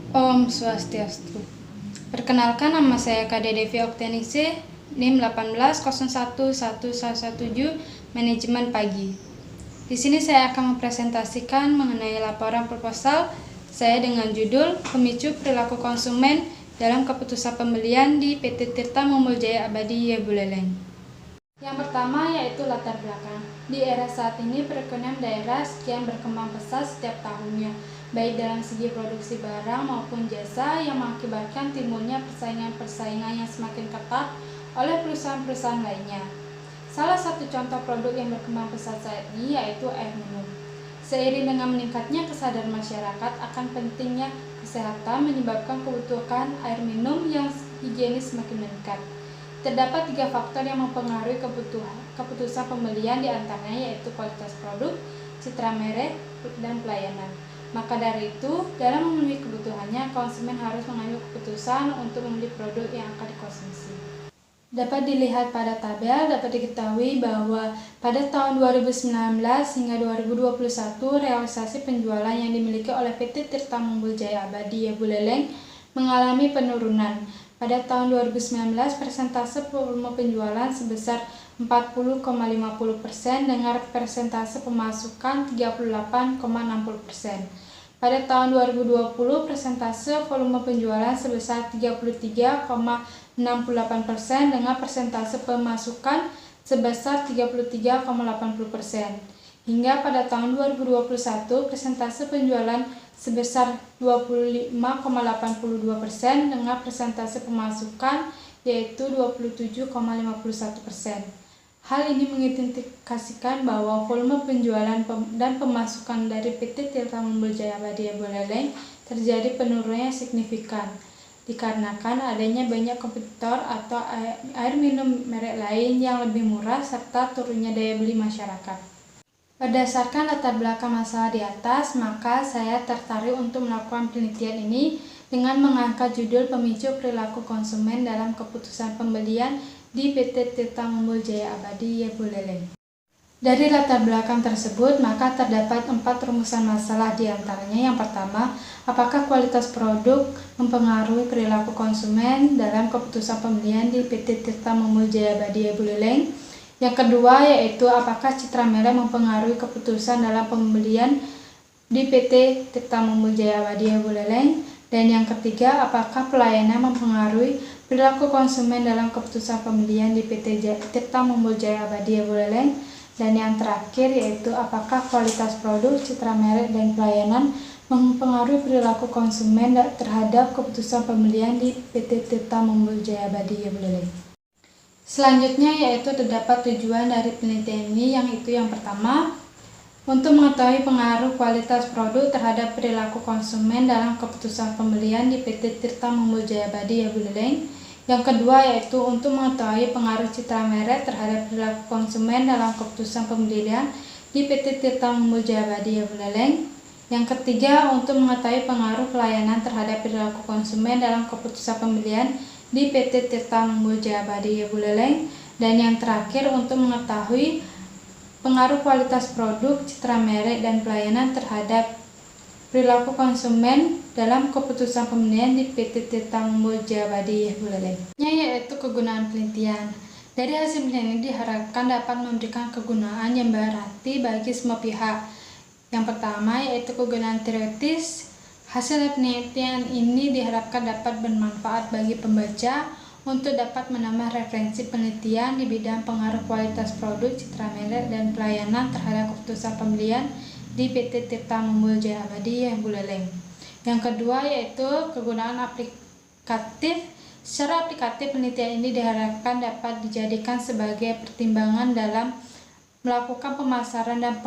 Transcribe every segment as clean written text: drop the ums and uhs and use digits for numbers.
Om Swastiastu. Perkenalkan, nama saya KD Devi Oktaningsih, NIM 1801117, Manajemen Pagi. Di sini saya akan mempresentasikan mengenai laporan proposal saya dengan judul Pemicu Perilaku Konsumen dalam Keputusan Pembelian di PT Tirta Mumbul Jaya Abadi Ya Buleleng. Yang pertama yaitu latar belakang. Di era saat ini perekonomian daerah kian berkembang pesat setiap tahunnya, baik dalam segi produksi barang maupun jasa, yang mengakibatkan timbulnya persaingan-persaingan yang semakin ketat oleh perusahaan-perusahaan lainnya. Salah satu contoh produk yang berkembang pesat saat ini yaitu air minum. Seiring dengan meningkatnya kesadaran masyarakat akan pentingnya kesehatan menyebabkan kebutuhan air minum yang higienis semakin meningkat. Terdapat 3 faktor yang mempengaruhi keputusan pembelian, diantaranya yaitu kualitas produk, citra merek, dan pelayanan. Maka dari itu, dalam memenuhi kebutuhannya, konsumen harus mengambil keputusan untuk membeli produk yang akan dikonsumsi. Dapat dilihat pada tabel, dapat diketahui bahwa pada tahun 2019 hingga 2021, realisasi penjualan yang dimiliki oleh PT Tirta Mumbul Jaya Abadi Ya Buleleng mengalami penurunan. Pada tahun 2019, persentase volume penjualan sebesar 40,50% dengan persentase pemasukan 38,60%. Pada tahun 2020, persentase volume penjualan sebesar 33,68% dengan persentase pemasukan sebesar 33,80%. Hingga pada tahun 2021, persentase penjualan sebesar 25,82% dengan persentase pemasukan yaitu 27,51%. Hal ini mengindikasikan bahwa volume penjualan dan pemasukan dari PT Tirta Mumbul Jaya Abadi Ya Buleleng terjadi penurunan yang signifikan dikarenakan adanya banyak kompetitor atau air minum merek lain yang lebih murah serta turunnya daya beli masyarakat. Berdasarkan latar belakang masalah di atas, maka saya tertarik untuk melakukan penelitian ini dengan mengangkat judul Pemicu Perilaku Konsumen dalam Keputusan Pembelian di PT Tirta Mumbul Jaya Abadi Ya Buleleng. Dari latar belakang tersebut, maka terdapat 4 rumusan masalah, diantaranya yang pertama, apakah kualitas produk mempengaruhi perilaku konsumen dalam keputusan pembelian di PT Tirta Mumbul Jaya Abadi Ya Buleleng. Yang kedua yaitu apakah citra merek mempengaruhi keputusan dalam pembelian di PT Tirta Mumbul Jaya Abadi Ya Buleleng. Dan yang ketiga, apakah pelayanan mempengaruhi perilaku konsumen dalam keputusan pembelian di PT Tirta Mumbul Jaya Abadi Ya Buleleng. Dan yang terakhir yaitu apakah kualitas produk, citra merek, dan pelayanan mempengaruhi perilaku konsumen terhadap keputusan pembelian di PT Tirta Mumbul Jaya Abadi Ya Buleleng. Selanjutnya yaitu terdapat tujuan dari penelitian ini, yang itu yang pertama, untuk mengetahui pengaruh kualitas produk terhadap perilaku konsumen dalam keputusan pembelian di PT Tirta Mumbul Jaya Abadi Ya Buleleng. Yang kedua yaitu untuk mengetahui pengaruh citra merek terhadap perilaku konsumen dalam keputusan pembelian di PT Tirta Mumbul Jaya Abadi Ya Buleleng. Yang ketiga, untuk mengetahui pengaruh pelayanan terhadap perilaku konsumen dalam keputusan pembelian di PT Tirta Mumbul Jaya Abadi Ya Buleleng. Dan yang terakhir, untuk mengetahui pengaruh kualitas produk, citra merek, dan pelayanan terhadap perilaku konsumen dalam keputusan pembelian di PT Tirta Mumbul Jaya Abadi Ya Buleleng. Yaitu kegunaan penelitian. Dari hasil penelitian ini diharapkan dapat memberikan kegunaan yang berarti bagi semua pihak. Yang pertama yaitu kegunaan teoritis. Hasil penelitian ini diharapkan dapat bermanfaat bagi pembaca untuk dapat menambah referensi penelitian di bidang pengaruh kualitas produk, citra merek, dan pelayanan terhadap keputusan pembelian di PT Tirta Mumbul Jaya Abadi Ya Buleleng. Yang kedua yaitu kegunaan aplikatif. Secara aplikatif, penelitian ini diharapkan dapat dijadikan sebagai pertimbangan dalam melakukan pemasaran dan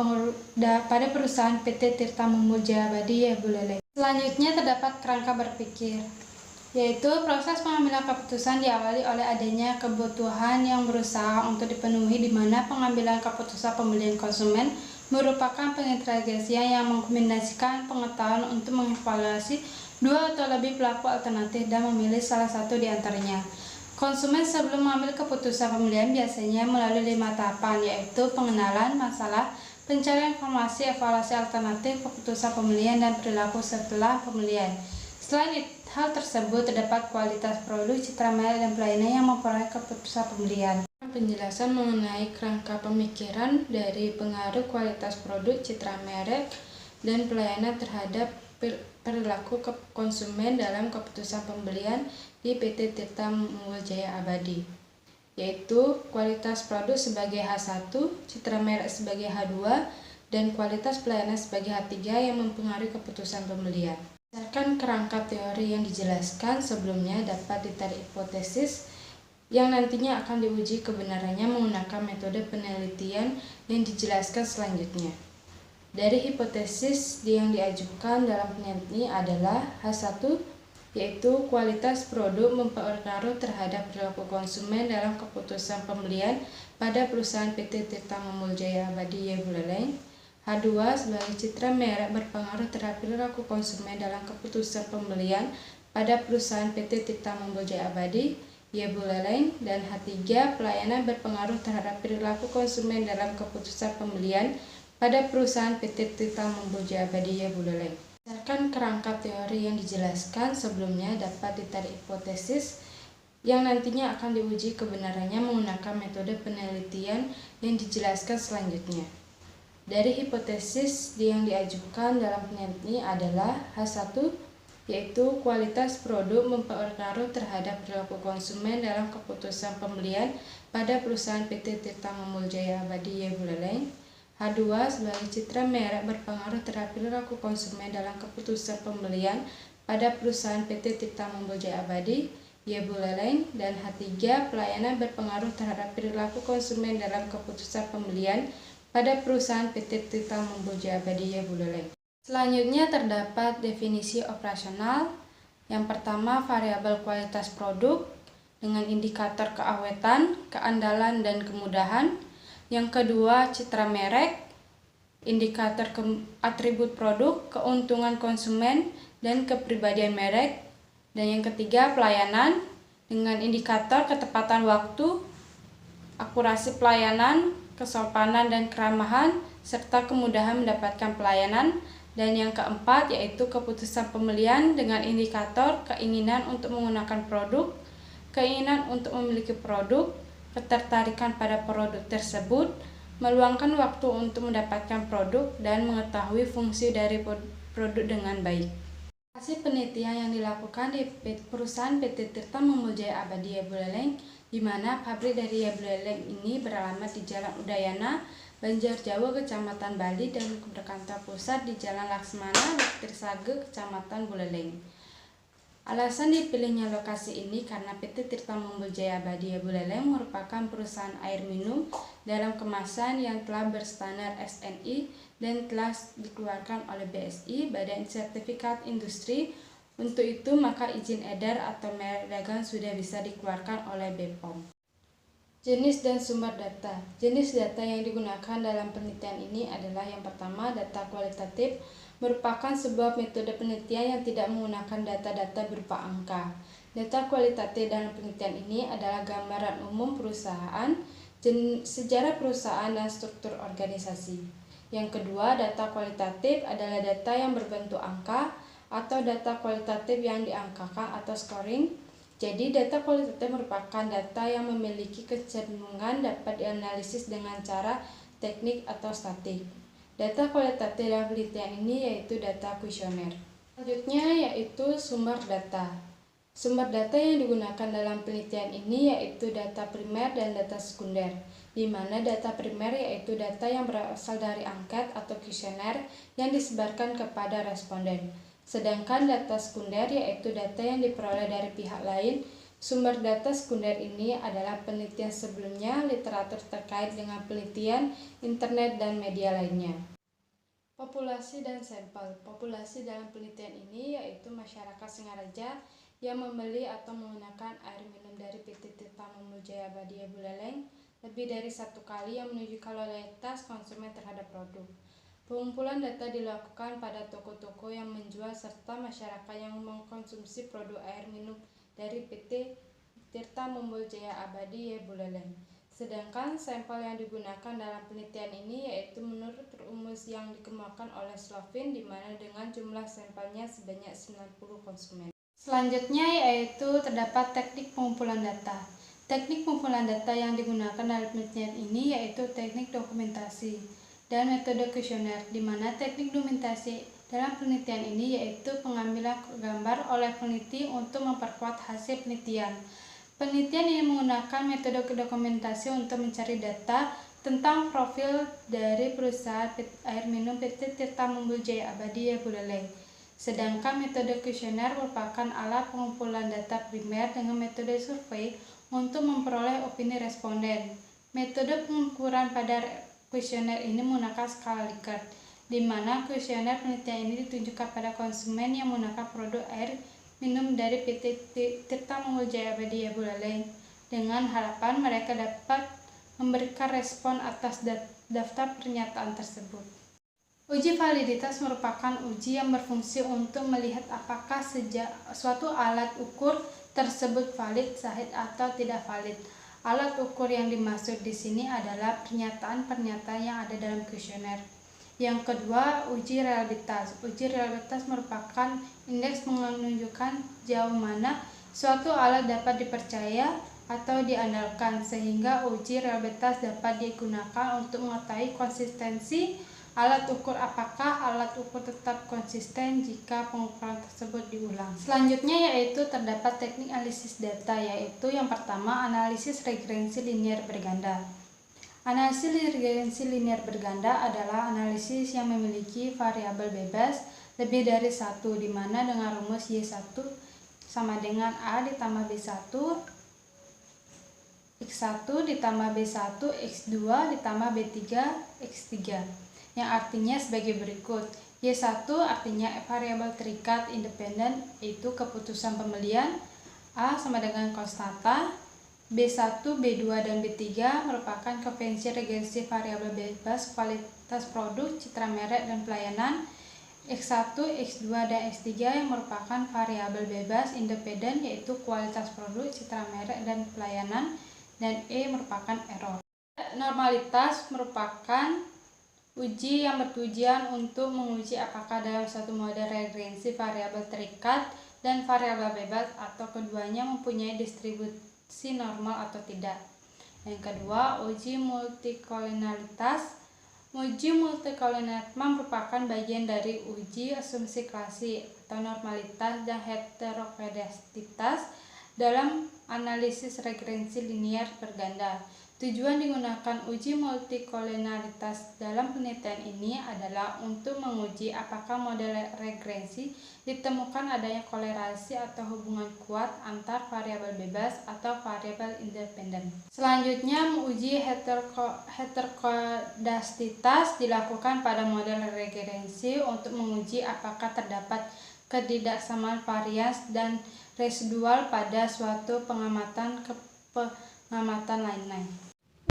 pada perusahaan PT Tirta Mumbul Jaya Abadi Ya Buleleng. Selanjutnya terdapat kerangka berpikir, yaitu proses pengambilan keputusan diawali oleh adanya kebutuhan yang berusaha untuk dipenuhi, di mana pengambilan keputusan pembelian konsumen merupakan pengintegrasian yang mengkombinasikan pengetahuan untuk mengevaluasi 2 atau lebih pelaku alternatif dan memilih salah satu di antaranya. Konsumen sebelum mengambil keputusan pembelian biasanya melalui 5 tahapan, yaitu pengenalan masalah, pencarian informasi, evaluasi alternatif, keputusan pembelian, dan perilaku setelah pembelian. Selain hal tersebut, terdapat kualitas produk, citra merek, dan pelayanan yang mempengaruhi keputusan pembelian. Penjelasan mengenai kerangka pemikiran dari pengaruh kualitas produk, citra merek, dan pelayanan terhadap perilaku konsumen dalam keputusan pembelian di PT Tirta Munggul Jaya Abadi, yaitu kualitas produk sebagai H1, citra merek sebagai H2, dan kualitas pelayanan sebagai H3 yang mempengaruhi keputusan pembelian. Berdasarkan kerangka teori yang dijelaskan sebelumnya, dapat ditarik hipotesis yang nantinya akan diuji kebenarannya menggunakan metode penelitian yang dijelaskan selanjutnya. Dari hipotesis yang diajukan dalam penelitian ini adalah H1, yaitu kualitas produk mempengaruhi terhadap perilaku konsumen dalam keputusan pembelian pada perusahaan PT Tirta Munggul Jaya Abadi Y Buleleng. H2 sebagai citra merek berpengaruh terhadap perilaku konsumen dalam keputusan pembelian pada perusahaan PT Tirta Munggul Jaya Abadi Y Buleleng, dan H3 pelayanan berpengaruh terhadap perilaku konsumen dalam keputusan pembelian pada perusahaan PT Tirta Munggul Jaya Abadi Y Buleleng. Berdasarkan kerangka teori yang dijelaskan sebelumnya, dapat ditarik hipotesis yang nantinya akan diuji kebenarannya menggunakan metode penelitian yang dijelaskan selanjutnya. Dari hipotesis yang diajukan dalam penelitian ini adalah H1, yaitu kualitas produk mempengaruhi terhadap perilaku konsumen dalam keputusan pembelian pada perusahaan PT Tirta Munggul Jaya Abadi Y Buleleng. H2 sebagai citra merek berpengaruh terhadap perilaku konsumen dalam keputusan pembelian pada perusahaan PT Tirta Munggul Jaya Abadi Y Buleleng, dan H3 pelayanan berpengaruh terhadap perilaku konsumen dalam keputusan pembelian pada perusahaan PT Tirta Munggul Jaya Abadi Y Buleleng. Selanjutnya terdapat definisi operasional. Yang pertama, variabel kualitas produk dengan indikator keawetan, keandalan, dan kemudahan. Yang kedua, citra merek, indikator atribut produk, keuntungan konsumen, dan kepribadian merek. Dan yang ketiga, pelayanan dengan indikator ketepatan waktu, akurasi pelayanan, kesopanan dan keramahan, serta kemudahan mendapatkan pelayanan. Dan yang keempat yaitu keputusan pembelian dengan indikator keinginan untuk menggunakan produk, keinginan untuk memiliki produk, ketertarikan pada produk tersebut, meluangkan waktu untuk mendapatkan produk, dan mengetahui fungsi dari produk dengan baik. Hasil penelitian yang dilakukan di perusahaan PT Tirta Munggul Jaya Abadi Y Buleleng, di mana pabrik dari Y Buleleng ini beralamat di Jalan Udayana, Banjarjawa, Kecamatan Bali, dan berkantor pusat di Jalan Laksmana, Tirsage, Kecamatan Buleleng. Alasan dipilihnya lokasi ini karena PT Tirta Munggul Jaya Abadi Y Buleleng merupakan perusahaan air minum dalam kemasan yang telah berstandar SNI dan telah dikeluarkan oleh BSI, Badan Sertifikat Industri. Untuk itu, maka izin edar atau merek dagang sudah bisa dikeluarkan oleh BPOM. Jenis dan sumber data. Jenis data yang digunakan dalam penelitian ini adalah yang pertama, data kualitatif, merupakan sebuah metode penelitian yang tidak menggunakan data-data berupa angka. Data kualitatif dalam penelitian ini adalah gambaran umum perusahaan, sejarah perusahaan, dan struktur organisasi. Yang kedua, data kualitatif adalah data yang berbentuk angka atau data kualitatif yang diangkakan atau scoring. Jadi, data kualitatif merupakan data yang memiliki kecenderungan dapat dianalisis dengan cara teknik atau statik. Data kualitatif dalam penelitian ini yaitu data kuesioner. Selanjutnya yaitu sumber data. Sumber data yang digunakan dalam penelitian ini yaitu data primer dan data sekunder, di mana data primer yaitu data yang berasal dari angket atau kuesioner yang disebarkan kepada responden. Sedangkan data sekunder yaitu data yang diperoleh dari pihak lain. Sumber data sekunder ini adalah penelitian sebelumnya, literatur terkait dengan penelitian, internet, dan media lainnya. Populasi dan sampel. Populasi dalam penelitian ini yaitu masyarakat Singaraja yang membeli atau menggunakan air minum dari PT Tirta Munggul Jaya Abadi Y Buleleng lebih dari satu kali yang menunjukkan loyalitas konsumen terhadap produk. Pengumpulan data dilakukan pada toko-toko yang menjual serta masyarakat yang mengkonsumsi produk air minum dari PT Tirta Munggul Jaya Abadi Y Buleleng. Sedangkan sampel yang digunakan dalam penelitian ini yaitu menurut rumus yang dikembangkan oleh Slovin, di mana dengan jumlah sampelnya sebanyak 90 konsumen. Selanjutnya yaitu terdapat teknik pengumpulan data. Teknik pengumpulan data yang digunakan dalam penelitian ini yaitu teknik dokumentasi dan metode kuesioner, di mana teknik dokumentasi dalam penelitian ini yaitu pengambilan gambar oleh peneliti untuk memperkuat hasil penelitian. Penelitian ini menggunakan metode dokumentasi untuk mencari data tentang profil dari perusahaan air minum PT Tirta Membul Jaya Abadi ya Buleleng. Sedangkan metode kuesioner merupakan alat pengumpulan data primer dengan metode survei untuk memperoleh opini responden. Metode pengukuran pada kuesioner ini menggunakan skala Likert, di mana kuesioner penelitian ini ditunjukkan pada konsumen yang menggunakan produk air minum dari PT Tirta Membul Jaya Abadi ya Buleleng, dengan harapan mereka dapat memberikan respon atas daftar pernyataan tersebut. Uji validitas merupakan uji yang berfungsi untuk melihat apakah suatu alat ukur tersebut valid, sahih atau tidak valid. Alat ukur yang dimaksud di sini adalah pernyataan-pernyataan yang ada dalam kuesioner. Yang kedua, uji reliabilitas. Uji reliabilitas merupakan indeks menunjukkan jauh mana suatu alat dapat dipercaya atau diandalkan, sehingga uji reliabilitas dapat digunakan untuk mengetahui konsistensi alat ukur, apakah alat ukur tetap konsisten jika pengukuran tersebut diulang. Selanjutnya yaitu terdapat teknik analisis data, yaitu yang pertama analisis regressi linier berganda. Analisis regressi linier berganda adalah analisis yang memiliki variabel bebas lebih dari satu, di mana dengan rumus Y1 sama dengan A ditambah B1 X1 ditambah B1 X2 ditambah B3 X3, yang artinya sebagai berikut. Y1 artinya variabel terikat independen, yaitu keputusan pembelian. A sama dengan konstanta. B1, B2, dan B3 merupakan koefisien regresi variabel bebas kualitas produk, citra merek, dan pelayanan. X1, X2, dan X3 yang merupakan variabel bebas independen, yaitu kualitas produk, citra merek, dan pelayanan. Dan E merupakan error. Normalitas merupakan uji yang bertujuan untuk menguji apakah dalam suatu model regresi variabel terikat dan variabel bebas atau keduanya mempunyai distribusi normal atau tidak. Yang kedua, uji multikolonialitas. Uji multikolonialitas merupakan bagian dari uji asumsi klasik atau normalitas dan heterogeneisitas dalam analisis regresi linier berganda. Tujuan digunakan uji multikolonialitas dalam penelitian ini adalah untuk menguji apakah model regresi ditemukan adanya kolerasi atau hubungan kuat antar variabel bebas atau variabel independen. Selanjutnya, uji heterogeneisitas dilakukan pada model regresi untuk menguji apakah terdapat ketidaksamaan varians dan residual pada suatu pengamatan lain-lain.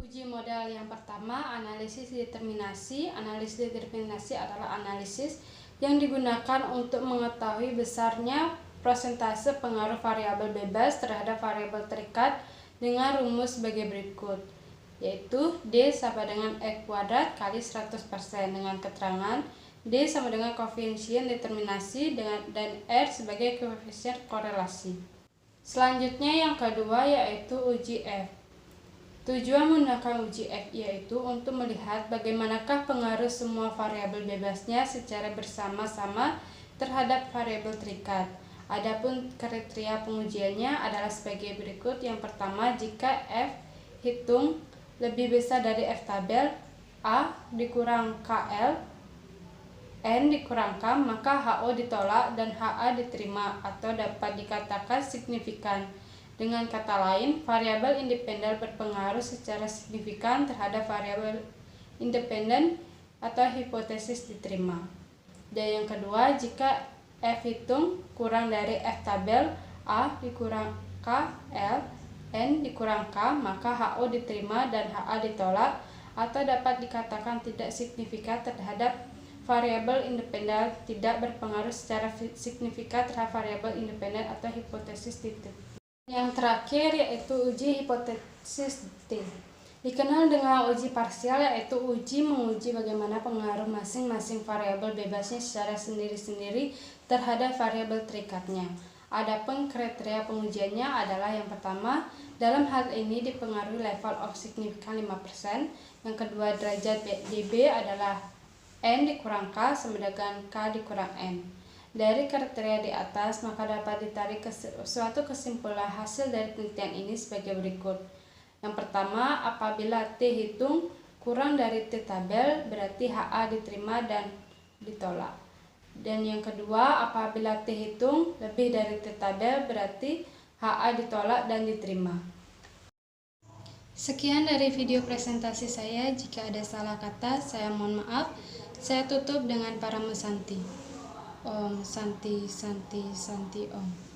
Uji model yang pertama, analisis determinasi. Analisis determinasi adalah analisis yang digunakan untuk mengetahui besarnya persentase pengaruh variabel bebas terhadap variabel terikat dengan rumus sebagai berikut, yaitu D sama dengan E kuadrat kali 100%, dengan keterangan D sama dengan koefisien determinasi dan R sebagai koefisien korelasi. Selanjutnya yang kedua yaitu uji F. Tujuan menggunakan uji F yaitu untuk melihat bagaimanakah pengaruh semua variabel bebasnya secara bersama-sama terhadap variabel terikat. Adapun kriteria pengujiannya adalah sebagai berikut. Yang pertama, jika F hitung lebih besar dari F tabel, A dikurang KL, N dikurang K, maka HO ditolak dan HA diterima atau dapat dikatakan signifikan. Dengan kata lain, variabel independen berpengaruh secara signifikan terhadap variabel independen atau hipotesis diterima. Dan yang kedua, jika F hitung kurang dari F tabel, A dikurang K, L, N dikurang K, maka HO diterima dan HA ditolak atau dapat dikatakan tidak signifikan terhadap variabel independen, tidak berpengaruh secara signifikan terhadap variabel independen atau hipotesis diterima. Yang terakhir yaitu uji hipotesis D. Dikenal dengan uji parsial, yaitu uji menguji bagaimana pengaruh masing-masing variabel bebasnya secara sendiri-sendiri terhadap variabel terikatnya. Adapun kriteria pengujiannya adalah yang pertama, dalam hal ini dipengaruhi level of signifikan 5%, yang kedua derajat dB adalah N dikurang K sama dengan K dikurang N. Dari kriteria di atas, maka dapat ditarik suatu kesimpulan hasil dari penelitian ini sebagai berikut. Yang pertama, apabila T hitung kurang dari T tabel, berarti HA diterima dan ditolak. Dan yang kedua, apabila T hitung lebih dari T tabel, berarti HA ditolak dan diterima. Sekian dari video presentasi saya. Jika ada salah kata, saya mohon maaf. Saya tutup dengan Paramu Santi. Om Santi Santi Santi Om.